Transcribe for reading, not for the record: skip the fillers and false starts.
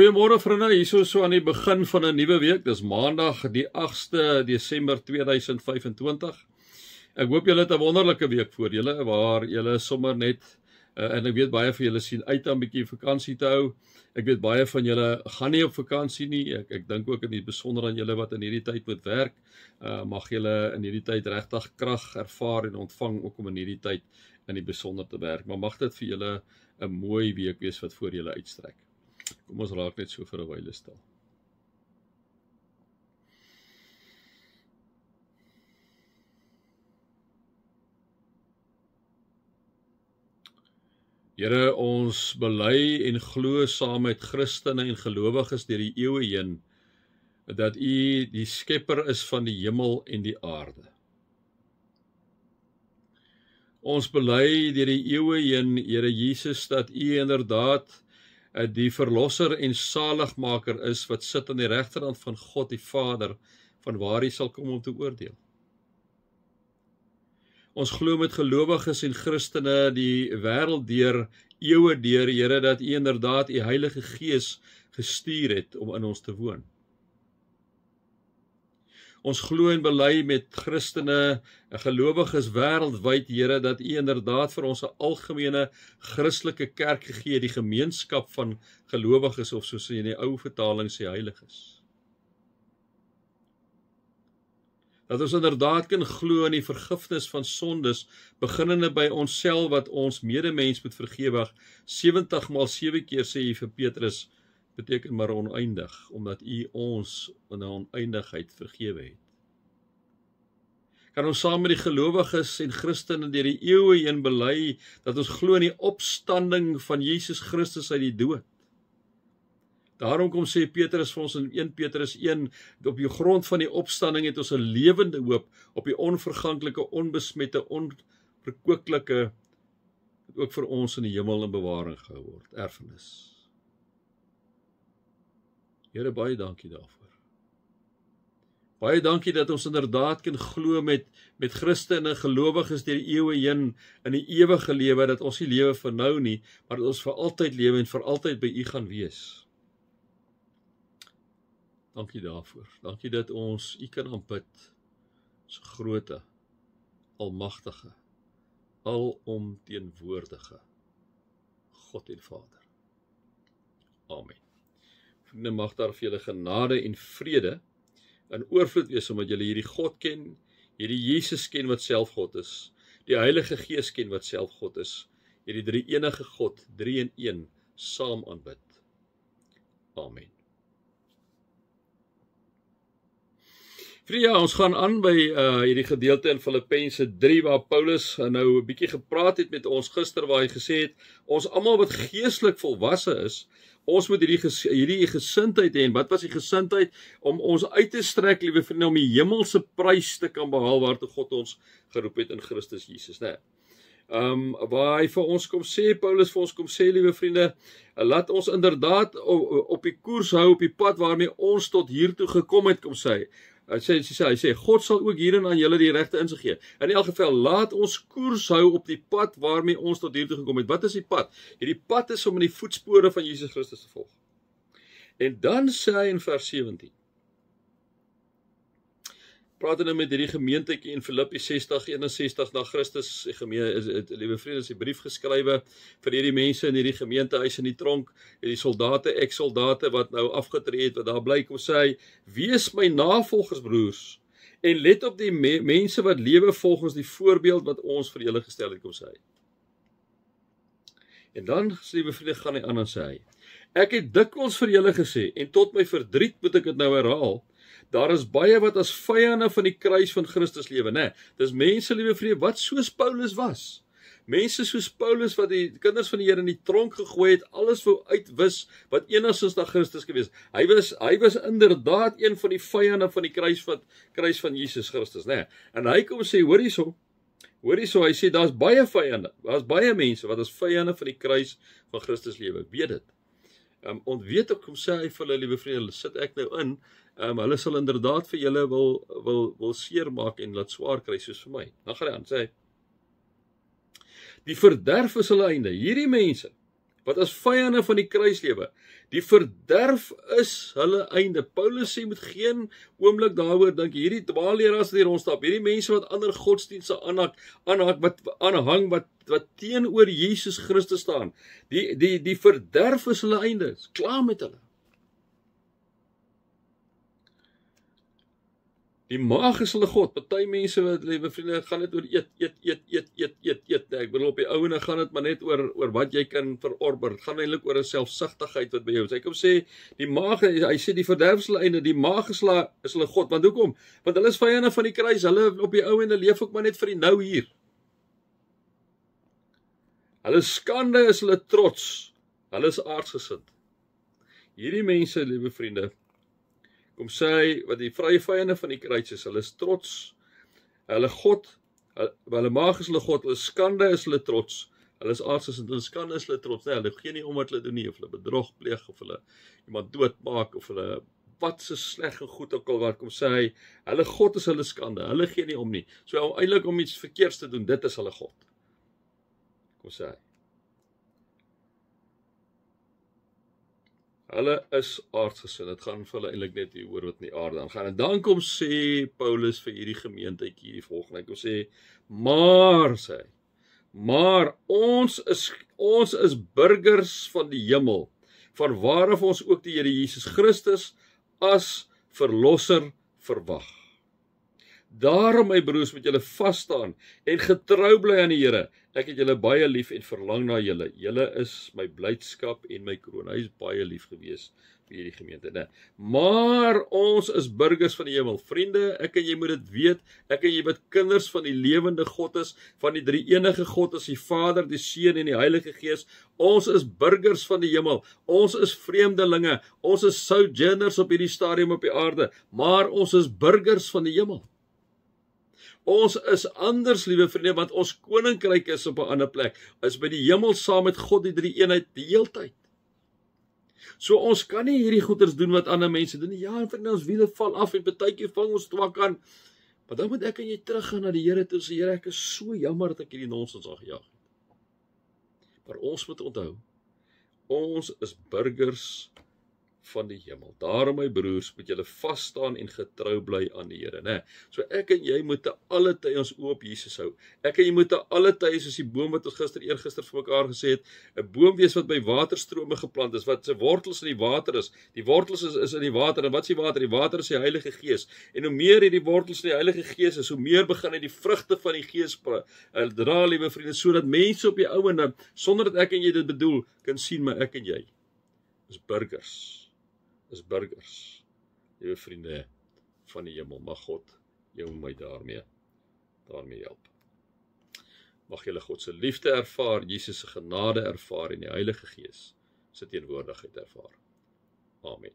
Goeiemôre vriende, hier so aan die begin van 'n nuwe week. Dis Maandag, die 8de Desember 2025. Ek hoop julle het 'n wonderlike week voor julle waar julle sommer net en ek weet baie van julle sien uit om 'n bietjie vakansie te hou. Ek weet baie van julle gaan nie op vakansie nie. Ek dink ook in die besonder aan julle wat in hierdie tyd moet werk. Mag julle in hierdie tyd regtig krag ervaar en ontvang ook om in hierdie tyd in die besonder te werk. Maar mag dit vir julle 'n mooi week wees wat voor julle uitstrek. Kom ons raak net so vir 'n wyle stil. Here, ons bely en glo saam met Christene en gelowiges deur die eeue heen dat U die skepper is van die hemel en die aarde. Ons bely deur die eeue heen, Here Jesus, dat U inderdaad die verlosser en saligmaker is wat sit aan die regterhand van God die Vader, van waar U sal kom om te oordeel. Ons glo met gelowiges en Christene die wêreld deur, eeue deur, Here, dat U inderdaad U Heilige Gees gestuur het om in ons te woon. Ons glo en bely met Christene, gelowiges wêreldwyd, Here, dat U inderdaad vir ons 'n algemene Christelike kerk gegee het, die gemeenskap van gelowiges, of soos in die ou vertaling sê, heiliges. Dat ons inderdaad kan glo in die vergifnis van sondes, beginnende by onsself wat ons medemens moet vergewe. 70 maal 7 keer sê U vir Petrus, beteken maar oneindig, omdat U ons in 'n oneindigheid vergewe het. Kan ons saam met die gelowiges en Christene deur die eeue heen bely dat ons glo in die opstanding van Jesus Christus uit die dood. Daarom kom sê Petrus vir ons in 1 Petrus 1, op die grond van die opstanding het ons 'n lewende hoop op die onverganklike, onbesmette, onverkwikkelike, wat ook vir ons in die hemel in bewaring gehou word, erfenis. Here, baie dankie daarvoor. Baie dankie dat ons inderdaad kan glo met Christene en gelowiges deur die eeue heen in die ewige lewe, dat ons nie lewe vir nou nie, maar dat ons vir altyd lewe en vir altyd by U gaan wees. Dankie daarvoor. Dankie dat ons U kan aanbid, so groote, almagtige, alomteenwoordige God en Vader. Amen. Vriende, mag daar vir julle genade en vrede in oorvloed wees, omdat julle hierdie God ken, hierdie Jesus ken wat self God is, die Heilige Gees ken wat self God is, hierdie drie enige God, 3 in 1, saam aanbid. Amen. Vriende, ja, ons gaan aan by hierdie gedeelte in Filippense 3, waar Paulus nou 'n bietjie gepraat het met ons gister, waar hy gesê het, ons almal wat geestelik volwasse is, ons moet hierdie gesindheid hê. En wat was die gesindheid? Om ons uit te strek, liewe vriende, om die hemelse prys te kan behaal waartoe God ons geroep het in Christus Jesus, né? Waar hy vir ons kom sê, Paulus vir ons kom sê, liewe vriende, laat ons inderdaad op die koers hou, op die pad waarmee ons tot hiertoe gekom het, kom sê. Hy sê, God sal ook hierin aan julle die regte insig gee. In elk geval, laat ons koers hou op die pad waarmee ons tot hiertoe gekom het. Wat is die pad? Hierdie pad is om in die voetspore van Jesus Christus te volg. En dan sê hy in vers 17, praat hy nou met hierdie gemeentetjie in Filippi 61 na Christus, liewe vriende, is die brief geskrywe vir hierdie mense in hierdie gemeentehuis in die tronk, die soldate, ex-soldate wat nou afgetree het, wat daar bly, kom sê hy, wees my navolgers, broers, en let op die mense wat lewe volgens die voorbeeld wat ons vir julle gestel het, kom sê hy. En dan, liewe vriende, gaan hy aan en sê hy, ek het dikwels vir julle gesê, en tot my verdriet moet ek dit nou herhaal, daar is baie wat as vyande van die kruis van Christus lewe, né? Dis mense, liewe vriende, wat soos Paulus was. Mense soos Paulus wat die kinders van die Here in die tronk gegooi het, alles wou uitwis wat enigstens na Christus gewees. Hy was inderdaad een van die vyande van die kruis van Jesus Christus, né? En hy kom sê, hoor hierso, hy sê, daar's baie vyande, daar's baie mense wat as vyande van die kruis van Christus lewe. Weet dit. Ontweet ook, kom sê hy vir hulle, liewe vriende, sit ek nou in, hulle sal inderdaad vir julle wil seermaak en laat swaar kry soos vir my. Dan gaan hy aan, sê hy, die verderf is hulle einde. Hierdie mense wat as vyande van die kruislewe. Die verderf is hulle einde. Paulus sê met geen oomblik daaroor dink hierdie dwaalleraars wat hier rondstap, hierdie mense wat ander godsdienste aanhang wat teenoor Jesus Christus staan. Die verderf is hulle einde. Is klaar met hulle. Die maag is hulle God. Party mense wat, liewe vriende, gaan dit oor eet. Ek bedoel op die ouene gaan dit maar net oor wat jy kan verorber. Dit gaan eintlik oor 'n selfsugtigheid wat by jou is. Hy kom sê die maag, hy sê die verderf is hulle einde, die maag is hulle God. Want hoekom? Want hulle is vyande van die kruis. Hulle op die ouene leef ook maar net vir die nou hier. Hulle skande is hulle trots. Hulle is aardsgesind. Hierdie mense, liewe vriende, kom sê hy, wat die vrye vyande van die kruis is, hulle is trots, hulle God, hulle maag is hulle God, hulle skande is hulle trots, hulle is aardsgesind, hulle skande is hulle trots, nee, hulle gee nie om wat hulle doen nie, of hulle bedrog pleeg, of hulle iemand doodmaak, of hulle wat so sleg en goed ook al wat, kom sê hy, hulle God is hulle skande, hulle gee nie om nie, so eintlik om iets verkeerds te doen, dit is hulle God, kom sê hy. Hulle is aardsgesind, dit gaan vir hulle eintlik net hier oor wat in die aarde aangaan. En dan kom sê Paulus vir hierdie gemeenteitjie die volgende, hy kom sê, maar, sê hy, maar ons is burgers van die hemel, van waaraf ons ook die Here Jesus Christus as verlosser verwag. Daarom, my broers, moet julle vas staan en getrou bly aan die Here. Ek het julle baie lief en verlang na julle. Julle is my blydskap en my kroon. Hy is baie lief gewees vir hierdie gemeente, né? Maar ons is burgers van die hemel. Vriende, ek en jy moet dit weet. Ek en jy wat kinders van die lewende God is, van die drie enige God is die Vader, die Seun en die Heilige Gees. Ons is burgers van die hemel. Ons is vreemdelinge. Ons is sojourners op hierdie stadium op die aarde, maar ons is burgers van die hemel. Ons is anders, liewe vriende, want ons koninkryk is op 'n ander plek. Is by die hemel saam met God die drie eenheid die heeltyd. So ons kan nie hierdie goeders doen wat ander mense doen nie. Ja, en vriende, ons wiele val af en partykeer vang ons twak aan. Maar dan moet ek en jy teruggaan na die Here toe en sê, Here, ek is so jammer dat ek hierdie nonsens aangejaag het. Maar ons moet onthou, ons is burgers van die hemel. Daarom, my broers, moet julle vas staan en getrou bly aan die Here, né? So ek en jy moet te alle tye ons oë op Jesus hou. Ek en jy moet te alle tye, soos die boom wat ons eergister vir mekaar gesê het, 'n boom wees wat by waterstrome geplant is, wat sy wortels in die water is. Die wortels is in die water, en wat is die water? Die water is die Heilige Gees. En hoe meer hierdie wortels in die Heilige Gees is, hoe meer begin hy die vrugte van die Gees dra, liewe vriende, sodat mense op die ouene, sonder dat ek en jy dit bedoel, kan sien, maar ek en jy is burgers. Liewe vriende van die hemel, mag God jou en my daarmee help. Mag julle God se liefde ervaar, Jesus se genade ervaar en die Heilige Gees se teenwoordigheid ervaar. Amen.